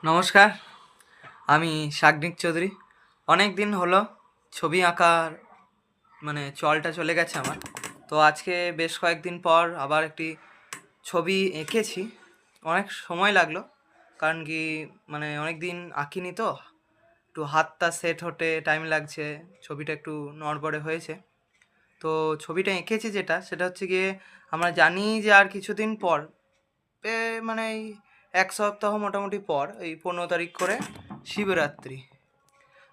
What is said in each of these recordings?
নমস্কার, আমি শাগনিক চৌধুরী। অনেক দিন হলো ছবি আঁকার চলটা চলে গেছে আমার। তো আজকে বেশ কয়েকদিন পর আবার একটি ছবি এঁকেছি। অনেক সময় লাগলো, কারণ কি অনেক দিন আঁকিনি তো, একটু হাতটা সেট হতে টাইম লাগছে। ছবিটা একটু নড়বড়ে হয়েছে। তো ছবিটা এঁকেছি সেটা হচ্ছে গিয়ে, আমরা জানি যে আর কিছুদিন পর এই 1 সপ্তাহ মোটামুটি পর, এই 15 তারিখ করে শিবরাত্রি।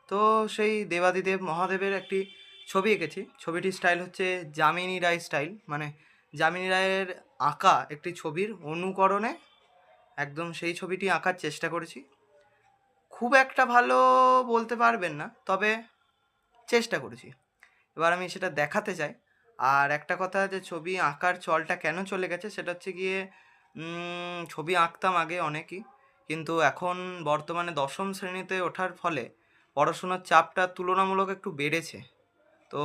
তো সেই দেবাদিদেব মহাদেবের একটি ছবি এঁকেছি। ছবিটির স্টাইল হচ্ছে যামিনী রায় স্টাইল, যামিনী রায়ের আঁকা একটি ছবির অনুকরণে একদম সেই ছবিটি আঁকার চেষ্টা করেছি। খুব একটা ভালো বলতে পারবেন না, তবে চেষ্টা করেছি। এবার আমি সেটা দেখাতে চাই। আর একটা কথা, যে ছবি আঁকার চলটা কেন চলে গেছে সেটা হচ্ছে গিয়ে, ছবি আঁকতাম আগে অনেকই, কিন্তু এখন বর্তমানে 10ম শ্রেণীতে ওঠার ফলে পড়াশোনার চাপটা তুলনামূলক একটু বেড়েছে। তো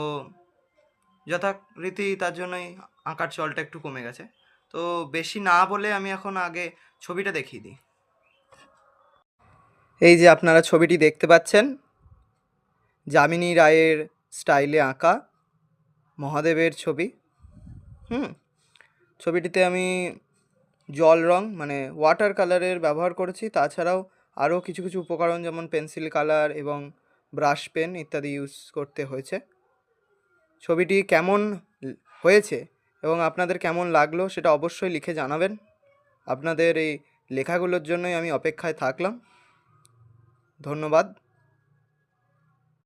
যথারীতি তার জন্যই আঁকার চলটা একটু কমে গেছে। তো বেশি না বলে আমি এখন আগে ছবিটা দেখিয়ে দিই। এই যে আপনারা ছবিটি দেখতে পাচ্ছেন, যামিনী রায়ের স্টাইলে আঁকা মহাদেবের ছবি। হুম ছবিটিতে আমি জল রং ওয়াটার কালারের ব্যবহার করেছি। তাছাড়াও আরও কিছু কিছু উপকরণ, যেমন পেন্সিল কালার এবং ব্রাশ পেন ইত্যাদি ইউজ করতে হয়েছে। ছবিটি কেমন হয়েছে এবং আপনাদের কেমন লাগলো সেটা অবশ্যই লিখে জানাবেন। আপনাদের এই লেখাগুলোর জন্যই আমি অপেক্ষায় থাকলাম। ধন্যবাদ।